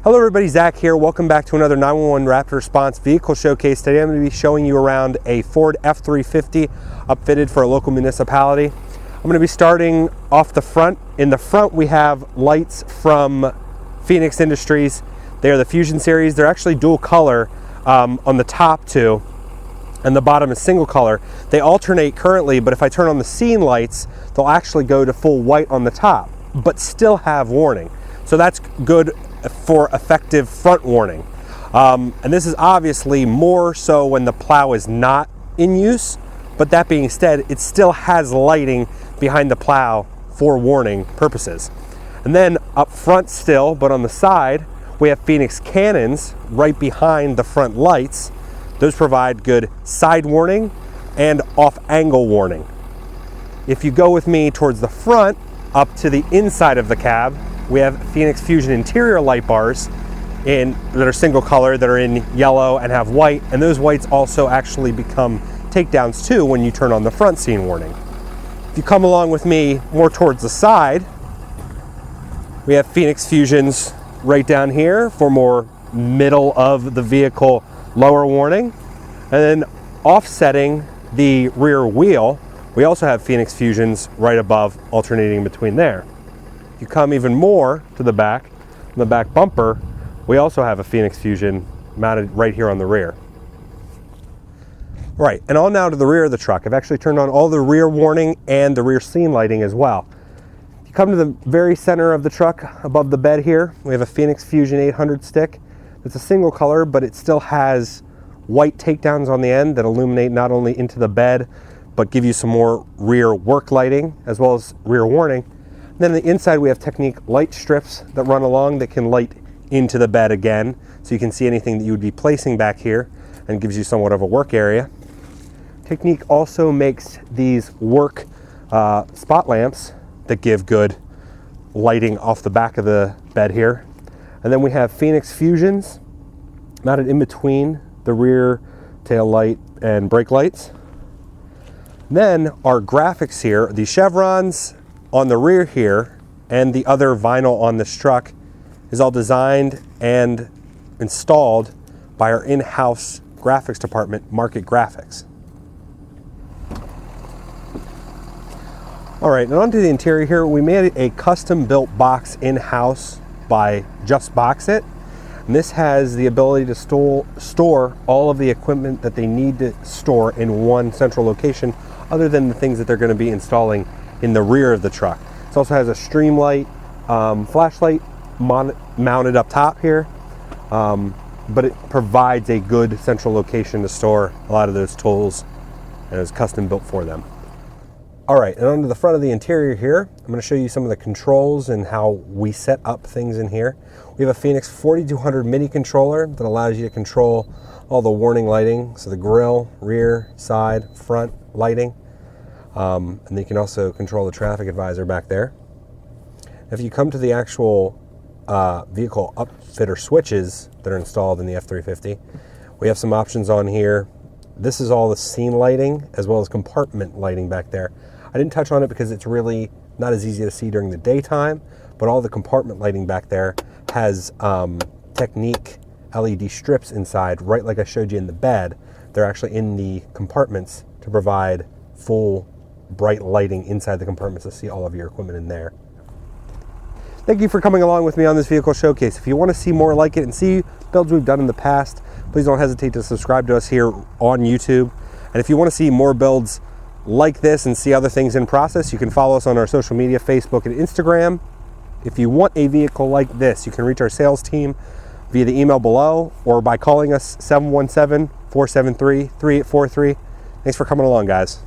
Hello everybody, Zach here. Welcome back to another 911 Rapid Response Vehicle Showcase. Today I'm going to be showing you around a Ford F-350 upfitted for a local municipality. I'm going to be starting off the front. In the front we have lights from Phoenix Industries. They are the Fusion series. They're actually dual color on the top two, and the bottom is single color. They alternate currently, but if I turn on the scene lights, they'll actually go to full white on the top, but still have warning. So that's good for effective front warning. And this is obviously more so when the plow is not in use, but that being said, it still has lighting behind the plow for warning purposes. And then up front still, but on the side, we have Phoenix cannons right behind the front lights. Those provide good side warning and off-angle warning. If you go with me towards the front, up to the inside of the cab, we have Phoenix Fusion interior light bars that are single color, that are in yellow and have white, and those whites also actually become takedowns too when you turn on the front scene warning. If you come along with me more towards the side, we have Phoenix Fusions right down here for more middle of the vehicle lower warning. And then offsetting the rear wheel, we also have Phoenix Fusions right above, alternating between there. If you come even more to the back, on the back bumper, we also have a Phoenix Fusion mounted right here on the rear. Right, and on now to the rear of the truck. I've actually turned on all the rear warning and the rear scene lighting as well. If you come to the very center of the truck, above the bed here, we have a Phoenix Fusion 800 stick. It's a single color, but it still has white takedowns on the end that illuminate not only into the bed, but give you some more rear work lighting as well as rear warning. Then on the inside we have Technique light strips that run along that can light into the bed again, so you can see anything that you would be placing back here, and gives you somewhat of a work area. Technique also makes these work spot lamps that give good lighting off the back of the bed here. And then we have Phoenix Fusions mounted in between the rear tail light and brake lights. Then our graphics here, the chevrons on the rear here and the other vinyl on this truck is all designed and installed by our in-house graphics department, Market Graphics. All right, and onto the interior here. We made a custom-built box in-house by Just Box It. And this has the ability to store all of the equipment that they need to store in one central location, other than the things that they're going to be installing in the rear of the truck. It also has a streamlight, flashlight mounted up top here, but it provides a good central location to store a lot of those tools, and it's custom built for them. All right, and onto the front of the interior here, I'm going to show you some of the controls and how we set up things in here. We have a Phoenix 4200 mini controller that allows you to control all the warning lighting, so the grille, rear, side, front lighting. And you can also control the traffic advisor back there. If you come to the actual vehicle upfitter switches that are installed in the F-350, we have some options on here. This is all the scene lighting as well as compartment lighting back there. I didn't touch on it because it's really not as easy to see during the daytime, but all the compartment lighting back there has Technique LED strips inside, right like I showed you in the bed. They're actually in the compartments to provide full bright lighting inside the compartments to see all of your equipment in there. Thank you for coming along with me on this vehicle showcase. If you want to see more like it and see builds we've done in the past, please don't hesitate to subscribe to us here on YouTube. And if you want to see more builds like this and see other things in process, you can follow us on our social media, Facebook and Instagram. If you want a vehicle like this, you can reach our sales team via the email below or by calling us 717-473-3843. Thanks for coming along, guys.